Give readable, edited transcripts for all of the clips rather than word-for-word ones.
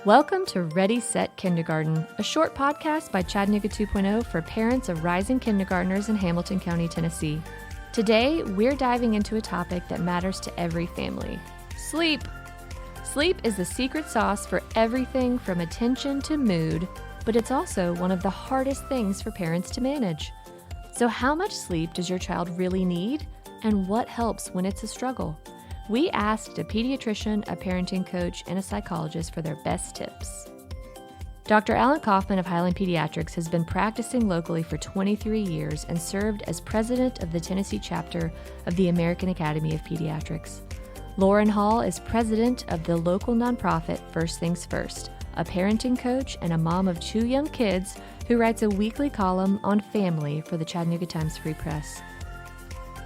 Welcome to Ready, Set, Kindergarten, a short podcast by Chattanooga 2.0 for parents of rising kindergartners in Hamilton County, Tennessee. Today, we're diving into a topic that matters to every family: sleep. Sleep is the secret sauce for everything from attention to mood, but it's also one of the hardest things for parents to manage. So how much sleep does your child really need, and what helps when it's a struggle? We asked a pediatrician, a parenting coach, and a psychologist for their best tips. Dr. Coffman of Highland Pediatrics has been practicing locally for 23 years and served as president of the Tennessee chapter of the American Academy of Pediatrics. Lauren Hall is president of the local nonprofit First Things First, a parenting coach and a mom of 2 young kids who writes a weekly column on family for the Chattanooga Times Free Press.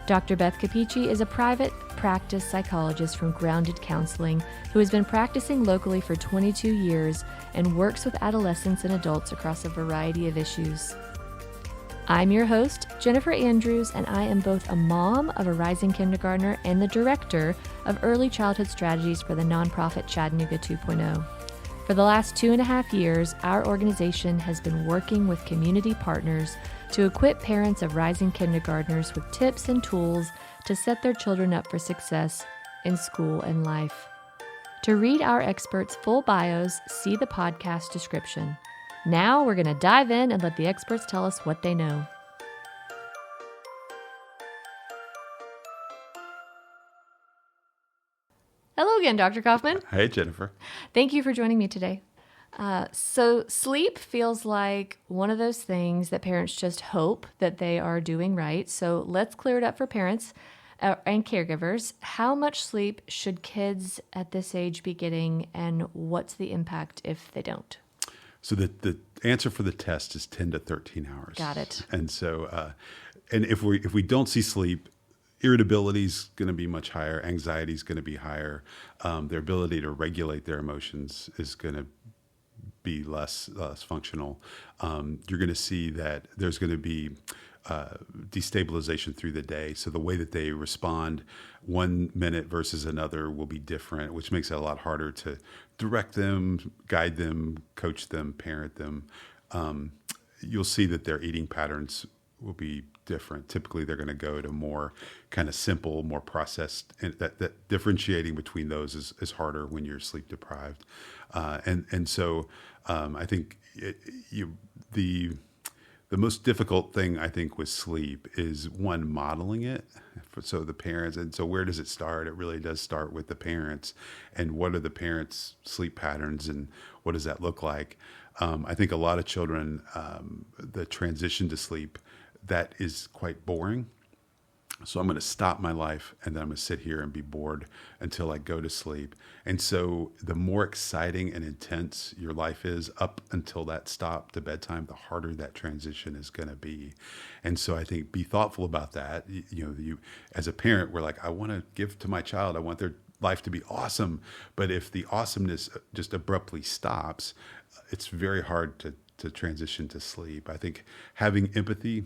Dr. Beth Capici is a private practice psychologist from Grounded Counseling who has been practicing locally for 22 years and works with adolescents and adults across a variety of issues. I'm your host, Jennifer Andrews, and I am both a mom of a rising kindergartner and the director of early childhood strategies for the nonprofit Chattanooga 2.0. For the last 2.5 years, our organization has been working with community partners to equip parents of rising kindergartners with tips and tools to set their children up for success in school and life. To read our experts' full bios, see the podcast description. Now we're going to dive in and let the experts tell us what they know. Hello again, Dr. Coffman. Hey, Jennifer. Thank you for joining me today. So sleep feels like one of those things that parents just hope that they are doing right. So let's clear it up for parents and caregivers. How much sleep should kids at this age be getting, and what's the impact if they don't? So the answer for the test is 10 to 13 hours. Got it. And so, and if we don't see sleep, irritability is going to be much higher. Anxiety is going to be higher. Their ability to regulate their emotions is going to be less functional. You're going to see that there's going to be destabilization through the day. So the way that they respond 1 minute versus another will be different, which makes it a lot harder to direct them, guide them, coach them, parent them. You'll see that their eating patterns will be different. Typically, they're going to go to more kind of simple, more processed, and that differentiating between those is harder when you're sleep deprived. And so I think the most difficult thing, I think, with sleep is, one, modeling it. So the parents, and so where does it start? It really does start with the parents, and what are the parents' sleep patterns, and what does that look like? I think a lot of children, the transition to sleep, that is quite boring. So I'm going to stop my life, and then I'm going to sit here and be bored until I go to sleep. And so the more exciting and intense your life is up until that stop to bedtime, the harder that transition is going to be. And so I think be thoughtful about that. You as a parent, we're like, I want to give to my child. I want their life to be awesome. But if the awesomeness just abruptly stops, it's very hard to transition to sleep. I think having empathy,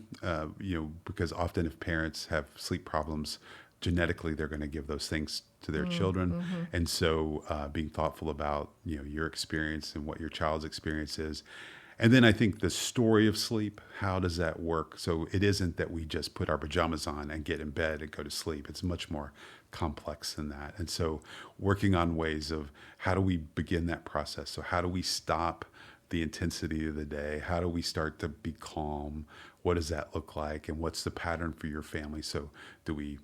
because often if parents have sleep problems, genetically they're going to give those things to their children. Mm-hmm. And so being thoughtful about, your experience and what your child's experience is. And then I think the story of sleep, how does that work? So it isn't that we just put our pajamas on and get in bed and go to sleep. It's much more complex than that. And so working on ways of how do we begin that process? So how do we stop the intensity of the day? How do we start to be calm? What does that look like? And what's the pattern for your family? So do we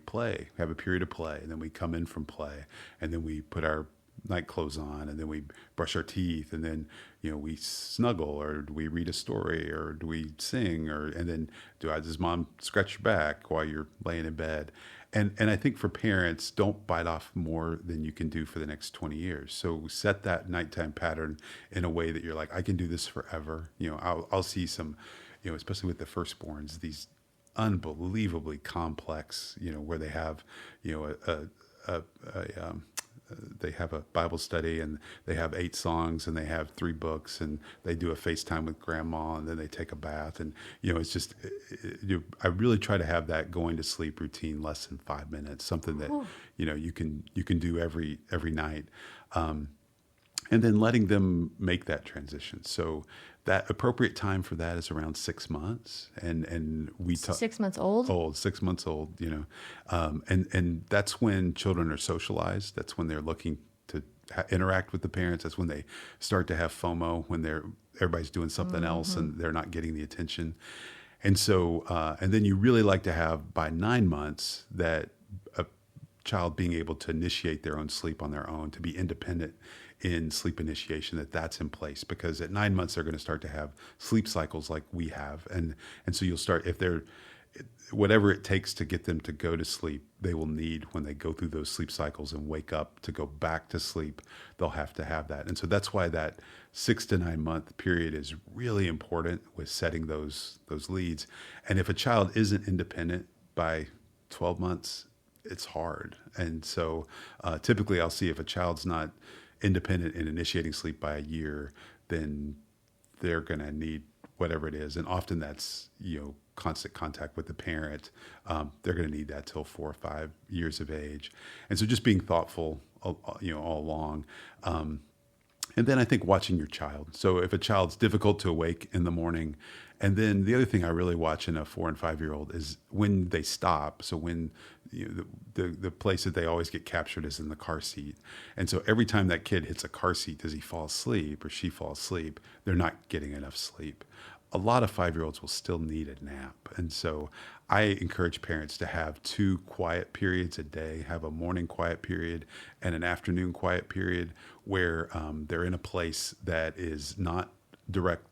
play, have a period of play, and then we come in from play, and then we put our night clothes on, and then we brush our teeth, and then we snuggle, or do we read a story, or do we sing, and then does mom scratch your back while you're laying in bed? And I think for parents, don't bite off more than you can do for the next 20 years. So set that nighttime pattern in a way that you're like, I can do this forever. I'll see some, especially with the firstborns, these unbelievably complex, where they have, they have a Bible study, and they have 8 songs, and they have 3 books, and they do a FaceTime with grandma, and then they take a bath. And, it's just, I really try to have that going to sleep routine less than 5 minutes, something that, you can do every night. and then letting them make that transition. So that appropriate time for that is around 6 months. And we talk 6 months old? 6 months old, and that's when children are socialized. That's when they're looking to interact with the parents. That's when they start to have FOMO, when everybody's doing something else and they're not getting the attention. And so, and then you really like to have by 9 months that a child being able to initiate their own sleep on their own, to be independent in sleep initiation, that's in place, because at 9 months they're going to start to have sleep cycles like we have. And so you'll start, if they're, whatever it takes to get them to go to sleep, they will need, when they go through those sleep cycles and wake up to go back to sleep, they'll have to have that. And so that's why that 6 to 9 month period is really important with setting those leads. And if a child isn't independent by 12 months, it's hard. And so typically I'll see if a child's not independent in initiating sleep by a year, then they're going to need whatever it is. And often that's, constant contact with the parent. They're going to need that till 4 or 5 years of age. And so just being thoughtful, all along. And then I think watching your child. So if a child's difficult to awake in the morning, and then the other thing I really watch in a 4 and 5 year old is when they stop. So when the place that they always get captured is in the car seat. And so every time that kid hits a car seat, does he fall asleep or she fall asleep? They're not getting enough sleep. A lot of 5-year-olds will still need a nap. And so I encourage parents to have 2 quiet periods a day, have a morning quiet period and an afternoon quiet period where they're in a place that is not direct,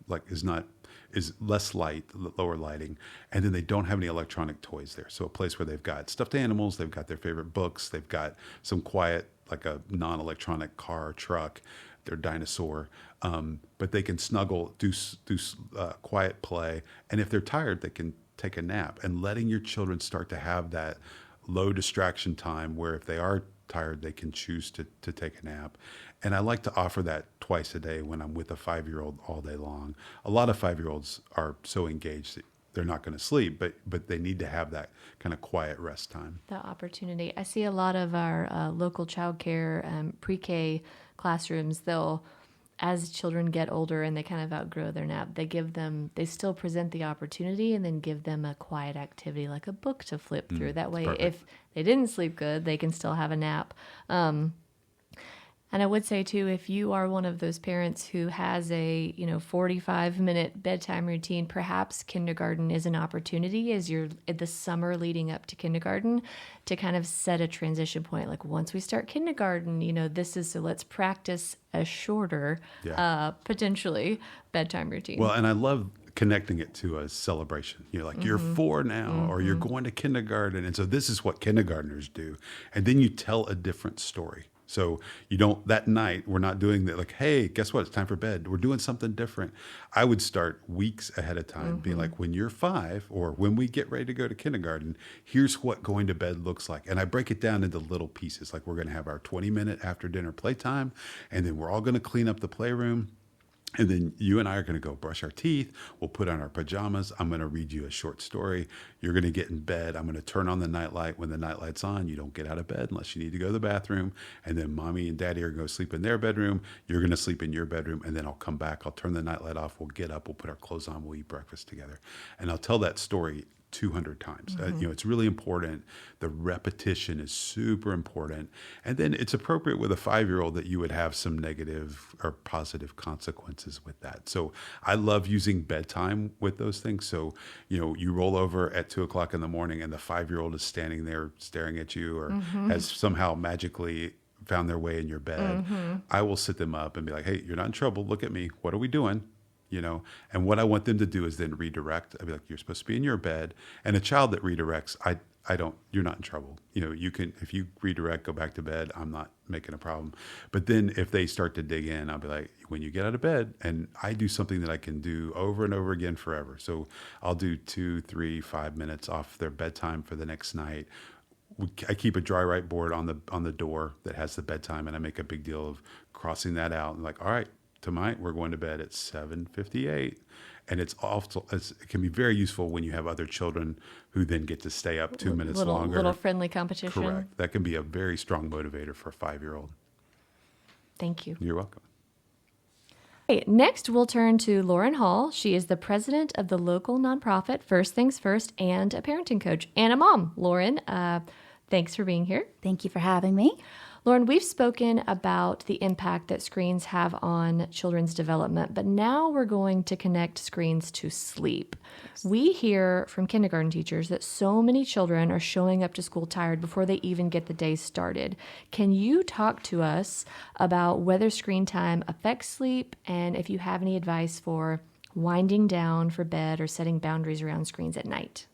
is less light, lower lighting, and then they don't have any electronic toys there. So a place where they've got stuffed animals, they've got their favorite books, they've got some quiet, like a non-electronic car, truck, their dinosaur, but they can snuggle, do quiet play, and if they're tired, they can take a nap. And letting your children start to have that low distraction time where if they are tired, they can choose to take a nap. And I like to offer that twice a day when I'm with a 5-year-old all day long. A lot of 5-year-olds are so engaged that they're not going to sleep, but they need to have that kind of quiet rest time. The opportunity. I see a lot of our local childcare pre-K classrooms, as children get older and they kind of outgrow their nap, they still present the opportunity and then give them a quiet activity like a book to flip through. That way, if they didn't sleep good, they can still have a nap. And I would say too, if you are one of those parents who has a 45-minute bedtime routine, perhaps kindergarten is an opportunity as you're at the summer leading up to kindergarten to kind of set a transition point. Like once we start kindergarten, so let's practice a shorter, potentially bedtime routine. Well, and I love connecting it to a celebration. You're like, you're 4 now, or you're going to kindergarten. And so this is what kindergartners do. And then you tell a different story. So that night, we're not doing that like, hey, guess what? It's time for bed. We're doing something different. I would start weeks ahead of time being like, when you're 5 or when we get ready to go to kindergarten, here's what going to bed looks like. And I break it down into little pieces. Like we're going to have our 20-minute after dinner playtime, and then we're all going to clean up the playroom. And then you and I are going to go brush our teeth. We'll put on our pajamas. I'm going to read you a short story. You're going to get in bed. I'm going to turn on the nightlight. When the nightlight's on, you don't get out of bed unless you need to go to the bathroom. And then mommy and daddy are going to sleep in their bedroom. You're going to sleep in your bedroom. And then I'll come back. I'll turn the nightlight off. We'll get up. We'll put our clothes on. We'll eat breakfast together. And I'll tell that story 200 times. It's really important. The repetition is super important. And then it's appropriate with a 5-year-old that you would have some negative or positive consequences with that. So I love using bedtime with those things. So, you roll over at 2:00 in the morning and the 5-year-old is standing there staring at you or has somehow magically found their way in your bed. I will sit them up and be like, hey, you're not in trouble. Look at me. What are we doing? And what I want them to do is then redirect. I'd be like, you're supposed to be in your bed. And a child that redirects, you're not in trouble. You can, if you redirect, go back to bed, I'm not making a problem. But then if they start to dig in, I'll be like, when you get out of bed, and I do something that I can do over and over again forever. So I'll do 2, 3, 5 minutes off their bedtime for the next night. I keep a dry write board on the door that has the bedtime, and I make a big deal of crossing that out and like, all right, tonight we're going to bed at 7:58, and it can be very useful when you have other children who then get to stay up 2 minutes longer. Little friendly competition. Correct. That can be a very strong motivator for a 5-year-old. Thank you. You're welcome. Okay, next, we'll turn to Lauren Hall. She is the president of the local nonprofit First Things First and a parenting coach and a mom. Lauren, thanks for being here. Thank you for having me. Lauren, we've spoken about the impact that screens have on children's development, but now we're going to connect screens to sleep. Yes. We hear from kindergarten teachers that so many children are showing up to school tired before they even get the day started. Can you talk to us about whether screen time affects sleep and if you have any advice for winding down for bed or setting boundaries around screens at night?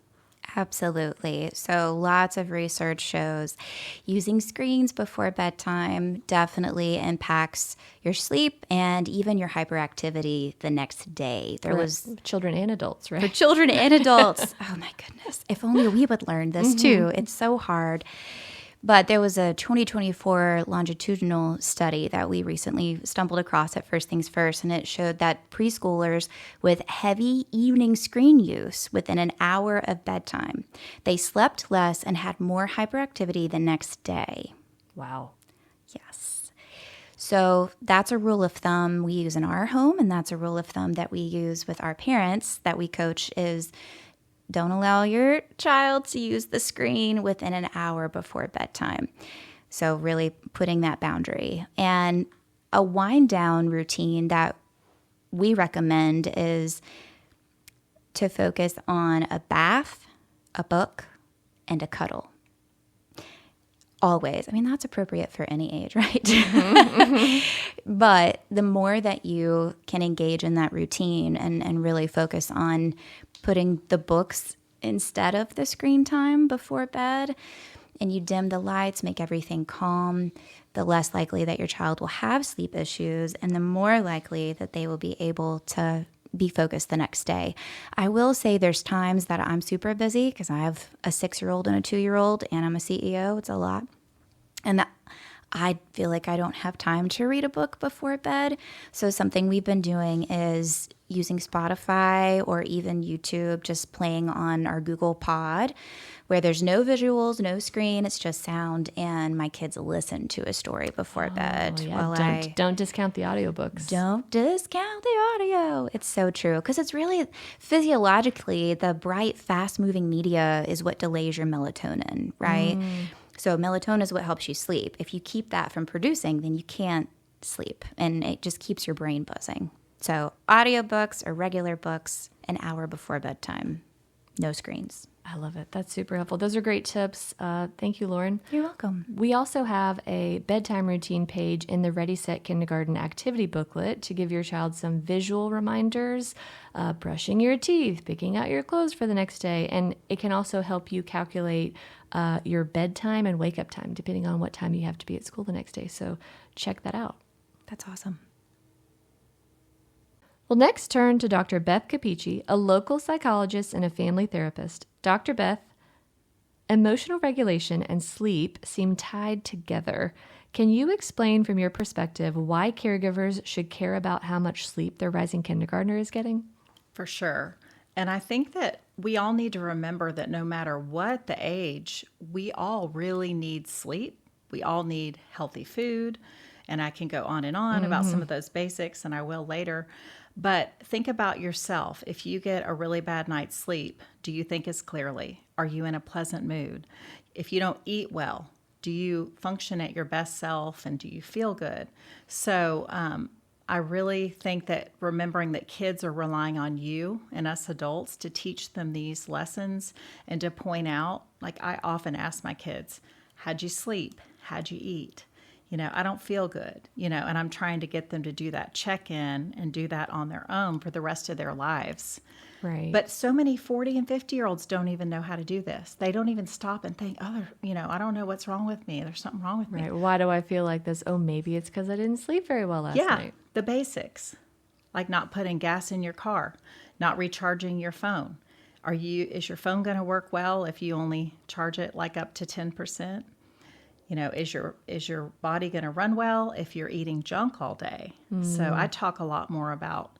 Absolutely. So lots of research shows using screens before bedtime definitely impacts your sleep and even your hyperactivity the next day. There was children and adults, right? For children and adults. Oh my goodness. If only we would learn this too. It's so hard. But there was a 2024 longitudinal study that we recently stumbled across at First Things First, and it showed that preschoolers with heavy evening screen use within an hour of bedtime, they slept less and had more hyperactivity the next day. Wow. Yes. So that's a rule of thumb we use in our home, and that's a rule of thumb that we use with our parents that we coach is don't allow your child to use the screen within an hour before bedtime. So really putting that boundary. And a wind down routine that we recommend is to focus on a bath, a book, and a cuddle. Always. I mean, that's appropriate for any age, right? But the more that you can engage in that routine and really focus on putting the books instead of the screen time before bed, and you dim the lights, make everything calm, the less likely that your child will have sleep issues, and the more likely that they will be able to be focused the next day. I will say there's times that I'm super busy because I have a 6-year-old and a 2-year-old, and I'm a CEO. It's a lot. And I feel like I don't have time to read a book before bed. So something we've been doing is using Spotify or even YouTube, just playing on our Google Pod, where there's no visuals, no screen, it's just sound, and my kids listen to a story before bed. Yeah. Don't discount the audiobooks. Don't discount the audio. It's so true, because it's really physiologically the bright, fast-moving media is what delays your melatonin, right? So melatonin is what helps you sleep. If you keep that from producing, then you can't sleep, and it just keeps your brain buzzing. So audiobooks or regular books, an hour before bedtime, no screens. I love it. That's super helpful. Those are great tips. Thank you, Lauren. You're welcome. We also have a bedtime routine page in the Ready, Set, Kindergarten activity booklet to give your child some visual reminders, brushing your teeth, picking out your clothes for the next day. And it can also help you calculate your bedtime and wake up time, depending on what time you have to be at school the next day. So check that out. That's awesome. We'll next turn to Dr. Beth Capici, a local psychologist and a family therapist. Dr. Beth, emotional regulation and sleep seem tied together. Can you explain from your perspective why caregivers should care about how much sleep their rising kindergartner is getting? For sure. And I think that we all need to remember that no matter what the age, we all really need sleep. We all need healthy food. And I can go on and on about some of those basics, and I will later. But think about yourself. If you get a really bad night's sleep, do you think as clearly? Are you in a pleasant mood? If you don't eat well, do you function at your best self, and do you feel good? So I really think that remembering that kids are relying on you and us adults to teach them these lessons and to point out, like I often ask my kids, how'd you sleep? How'd you eat? I don't feel good, and I'm trying to get them to do that check-in and do that on their own for the rest of their lives. Right. But so many 40 and 50-year-olds don't even know how to do this. They don't even stop and think, I don't know what's wrong with me. There's something wrong with me. Right. Why do I feel like this? Oh, maybe it's because I didn't sleep very well last night. Yeah, the basics, like not putting gas in your car, not recharging your phone. Is your phone going to work well if you only charge it like up to 10%? Is your body going to run well if you're eating junk all day? So I talk a lot more about,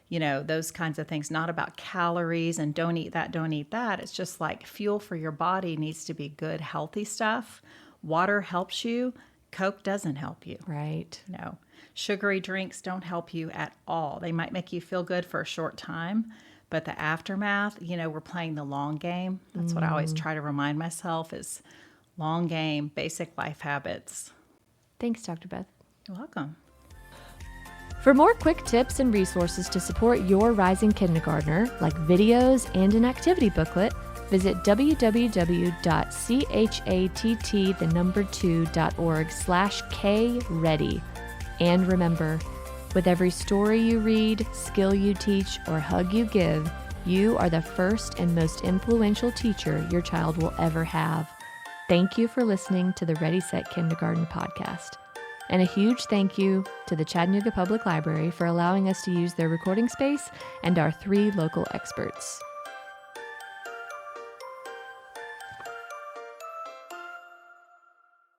those kinds of things, not about calories and don't eat that, don't eat that. It's just like fuel for your body needs to be good, healthy stuff. Water helps you. Coke doesn't help you. Right. Sugary drinks don't help you at all. They might make you feel good for a short time, but the aftermath, we're playing the long game. That's what I always try to remind myself is long game, basic life habits. Thanks, Dr. Beth. You're welcome. For more quick tips and resources to support your rising kindergartner, like videos and an activity booklet, visit www.chatt2.org/K-READY. And remember, with every story you read, skill you teach, or hug you give, you are the first and most influential teacher your child will ever have. Thank you for listening to the Ready Set Kindergarten podcast. And a huge thank you to the Chattanooga Public Library for allowing us to use their recording space and our 3 local experts.